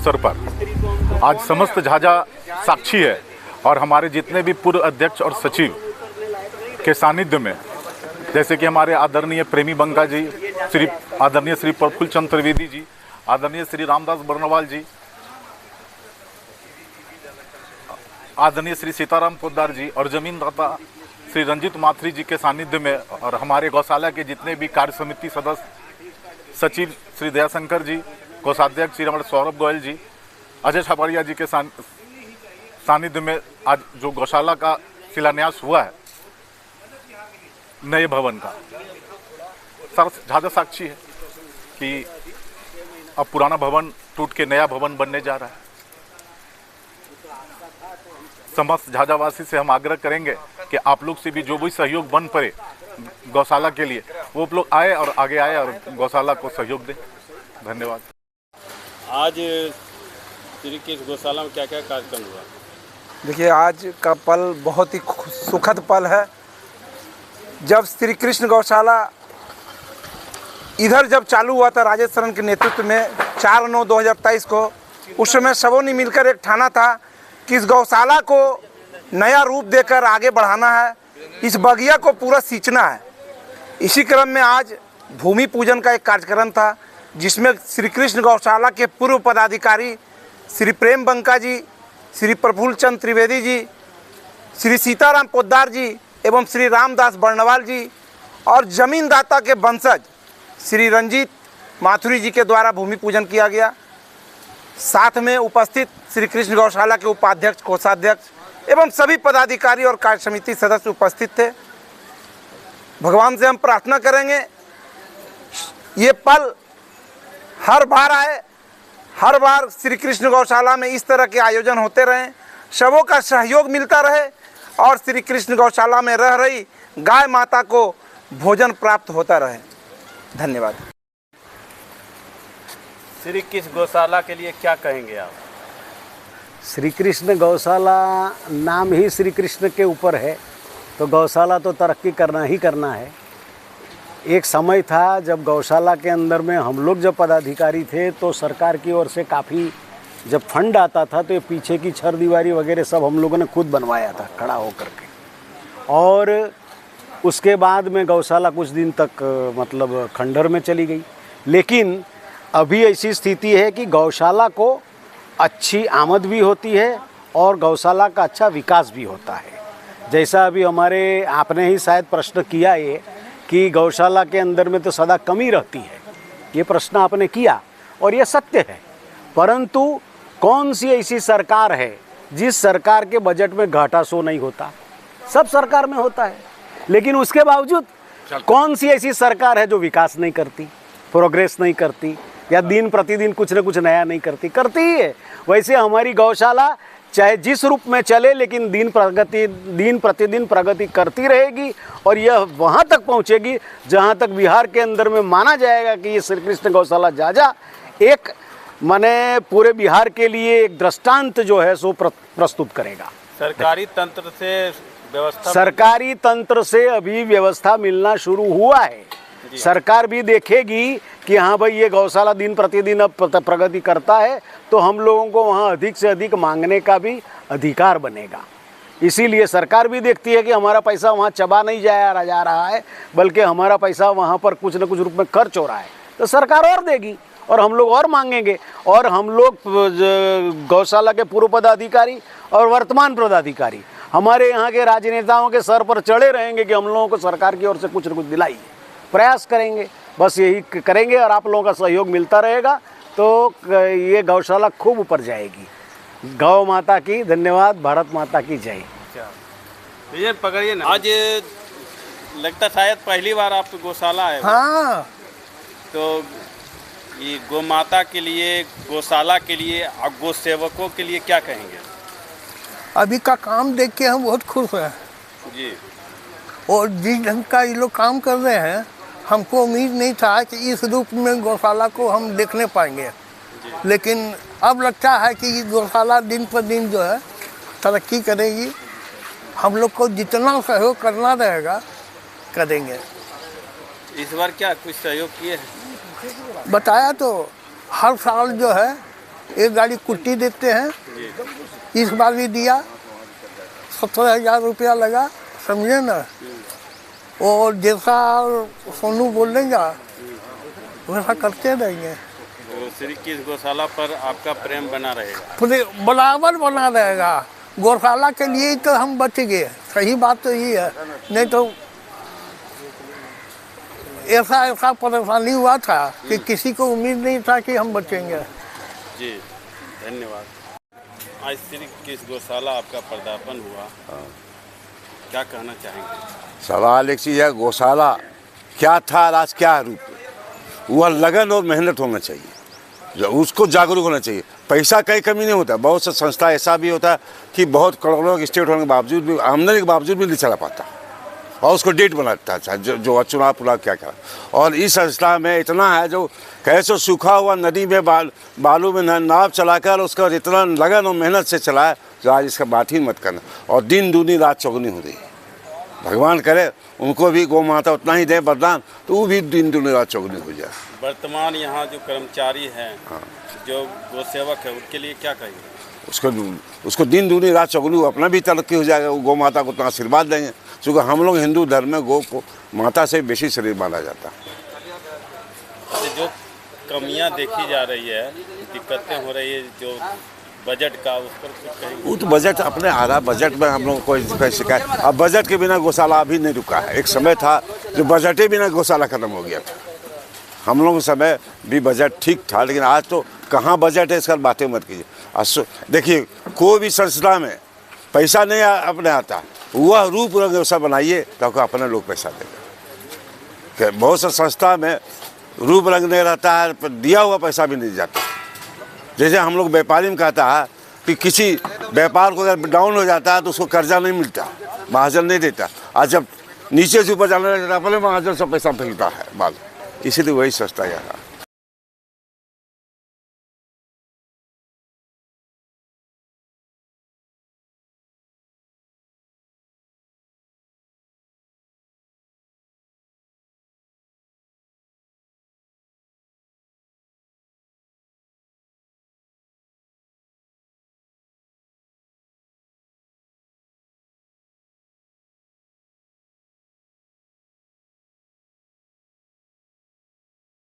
अवसर पर आज समस्त झाझा साक्षी है और हमारे जितने भी पूर्व अध्यक्ष और सचिव के सानिध्य में, जैसे कि हमारे आदरणीय प्रेमी बंका जी, आदरणीय श्री प्रफुल्ल चंद्र त्रिवेदी जी, आदरणीय श्री रामदास बर्नवाल जी, आदरणीय श्री सीताराम पोद्दार जी और जमीनदाता श्री रंजीत माथुरी जी के सानिध्य में, और हमारे गौशाला के जितने भी कार्य समिति सदस्य, सचिव श्री दयाशंकर जी, कोषाध्यक्ष श्री हमारे सौरभ गोयल जी, अजय छापड़िया जी के सानिध्य में आज जो गौशाला का शिलान्यास हुआ है नए भवन का, सर झाझा साक्षी है कि अब पुराना भवन टूट के नया भवन बनने जा रहा है। समस्त झाझावासी से हम आग्रह करेंगे कि आप लोग से भी जो भी सहयोग बन पड़े गौशाला के लिए, वो लोग आए और आगे आए और गौशाला को सहयोग दें। धन्यवाद। आज श्री कृष्ण गौशाला में क्या क्या कार्यक्रम हुआ? देखिए, आज का पल बहुत ही सुखद पल है। जब श्री कृष्ण गौशाला इधर जब चालू हुआ था राजेश शरण के नेतृत्व में 4/9/2023 को, उस समय सबों ने मिलकर एक ठाना था कि इस गौशाला को नया रूप देकर आगे बढ़ाना है, इस बगिया को पूरा सींचना है। इसी क्रम में आज भूमि पूजन का एक कार्यक्रम था जिसमें श्री कृष्ण गौशाला के पूर्व पदाधिकारी श्री प्रेम बंका जी, श्री प्रफुल्ल चंद्र त्रिवेदी जी, श्री सीताराम पोद्दार जी एवं श्री रामदास बर्नवाल जी और जमीनदाता के वंशज श्री रंजीत माथुरी जी के द्वारा भूमि पूजन किया गया। साथ में उपस्थित श्री कृष्ण गौशाला के उपाध्यक्ष, कोषाध्यक्ष एवं सभी पदाधिकारी और कार्य समिति सदस्य उपस्थित थे। भगवान से हम प्रार्थना करेंगे ये पल हर बार आए, हर बार श्री कृष्ण गौशाला में इस तरह के आयोजन होते रहें, सबों का सहयोग मिलता रहे और श्री कृष्ण गौशाला में रह रही गाय माता को भोजन प्राप्त होता रहे। धन्यवाद। श्री कृष्ण गौशाला के लिए क्या कहेंगे आप? श्री कृष्ण गौशाला नाम ही श्री कृष्ण के ऊपर है, तो गौशाला तो तरक्की करना ही करना है। एक समय था जब गौशाला के अंदर में हम लोग जब पदाधिकारी थे तो सरकार की ओर से काफ़ी जब फंड आता था तो ये पीछे की छर दीवारी वगैरह सब हम लोगों ने खुद बनवाया था खड़ा होकर के। और उसके बाद में गौशाला कुछ दिन तक मतलब खंडहर में चली गई। लेकिन अभी ऐसी स्थिति है कि गौशाला को अच्छी आमद भी होती है और गौशाला का अच्छा विकास भी होता है। जैसा अभी हमारे आपने ही शायद प्रश्न किया ये कि गौशाला के अंदर में तो सदा कमी रहती है, ये प्रश्न आपने किया और ये सत्य है। परंतु कौन सी ऐसी सरकार है जिस सरकार के बजट में घाटा सो नहीं होता? सब सरकार में होता है। लेकिन उसके बावजूद कौन सी ऐसी सरकार है जो विकास नहीं करती, प्रोग्रेस नहीं करती या दिन प्रतिदिन कुछ न कुछ नया नहीं करती? करती ही है। वैसे हमारी गौशाला चाहे जिस रूप में चले लेकिन दिन प्रतिदिन प्रगति करती रहेगी और यह वहाँ तक पहुँचेगी जहाँ तक बिहार के अंदर में माना जाएगा कि ये श्री कृष्ण गौशाला झाझा एक माने पूरे बिहार के लिए एक दृष्टांत जो है सो प्रस्तुत करेगा। सरकारी तंत्र से अभी व्यवस्था मिलना शुरू हुआ है। सरकार भी देखेगी कि हाँ भाई ये गौशाला दिन प्रतिदिन अब प्रगति करता है तो हम लोगों को वहाँ अधिक से अधिक मांगने का भी अधिकार बनेगा। इसीलिए सरकार भी देखती है कि हमारा पैसा वहाँ चबा नहीं जा रहा है, बल्कि हमारा पैसा वहाँ पर कुछ न कुछ रूप में खर्च हो रहा है, तो सरकार और देगी और हम लोग और मांगेंगे। और हम लोग गौशाला के पूर्व पदाधिकारी और वर्तमान पदाधिकारी हमारे यहाँ के राजनेताओं के सर पर चढ़े रहेंगे कि हम लोगों को सरकार की ओर से कुछ न कुछ दिलाइए, प्रयास करेंगे। बस यही करेंगे और आप लोगों का सहयोग मिलता रहेगा तो ये गौशाला खूब ऊपर जाएगी। गौ माता की धन्यवाद, भारत माता की जय। ये पकड़िए ना, आज लगता शायद पहली बार आप गौशाला आए। हाँ, तो ये गौ माता के लिए, गौशाला के लिए और गौ सेवकों के लिए क्या कहेंगे? अभी का काम देख के हम बहुत खुश हैं जी। और जिस ढंग का ये लोग काम कर रहे हैं, हमको उम्मीद नहीं था कि इस रूप में गौशाला को हम देखने पाएंगे। लेकिन अब लगता है कि ये गौशाला दिन पर दिन जो है तरक्की करेगी। हम लोग को जितना सहयोग करना रहेगा करेंगे। इस बार क्या कुछ सहयोग किए हैं? बताया तो हर साल जो है एक गाड़ी कुट्टी देते हैं, इस बार भी दिया, 17,000 रुपया लगा, समझे ना। और जैसा सोनू बोलेगा वैसा करते रहेंगे। तो श्री कृष्ण गौशाला पर आपका प्रेम बना रहेगा? बराबर बना रहेगा। गौशाला के लिए ही तो हम बच गए, सही बात तो यही है, नहीं तो ऐसा परेशानी हुआ था कि किसी को उम्मीद नहीं था कि हम बचेंगे। जी धन्यवाद। आज श्री कृष्ण गौशाला आपका पदार्पण हुआ, क्या कहना चाहेंगे? सवाल एक चीज़ है, गौशाला क्या था और आज क्या रूप है। वह लगन और मेहनत होना चाहिए, जो उसको जागरूक होना चाहिए। पैसा कहीं कमी नहीं होता, बहुत सा संस्था ऐसा भी होता है कि बहुत करोड़ों के स्टेट होने के बावजूद भी, आमदनी के बावजूद भी नहीं चला पाता और उसको डेट बनाता है जो चुनाव पुनाव क्या क्या। और इस संस्था में इतना है जो कैसे सूखा हुआ नदी में बालू में नाव चलाकर उसका इतना लगन और मेहनत से चलाए, जो आज इसका बात ही मत करना। और दिन दूनी रात चौगुनी हो रही है। भगवान करे उनको भी गौ माता उतना ही दे वरदान, तो वो भी दिन दूनी रात चौगुनी हो जाए। वर्तमान यहाँ जो कर्मचारी हैं, जो गौ सेवक है, उनके लिए क्या कहेंगे? उसको दिन दूनी रात चौगुनी, अपना भी तरक्की हो जाएगा, वो गौ माता को उतना आशीर्वाद देंगे। क्योंकि हम लोग हिंदू धर्म में गौ को माता से बेसी शरीर माना जाता है। जो कमियां देखी जा रही है, दिक्कतें हो रही है जो बजट का, उस पर कुछ कहेंगे? वो तो बजट अपने आ रहा, बजट में हम लोग कोई शिकायत। अब बजट के बिना गौशाला अभी नहीं रुका है। एक समय था जो बजट ही बिना गौशाला खत्म हो गया था। हम लोगों के समय भी बजट ठीक था, लेकिन आज तो कहाँ बजट है, इसका बातें मत कीजिए। देखिए, कोई भी संस्था में पैसा नहीं अपने आता, वह रूप रंग व्यवस्था बनाइए तो अपने लोग पैसा देगा। बहुत सा संस्था में रूप रंग नहीं रहता है, दिया हुआ पैसा भी नहीं जाता। जैसे हम लोग व्यापारी में कहता है कि किसी व्यापार को अगर डाउन हो जाता है तो उसको कर्जा नहीं मिलता, महाजन नहीं देता। आज जब नीचे से ऊपर जाने लगता है, अपने महाजन से पैसा फेंकता है बाल। इसीलिए वही संस्था यहाँ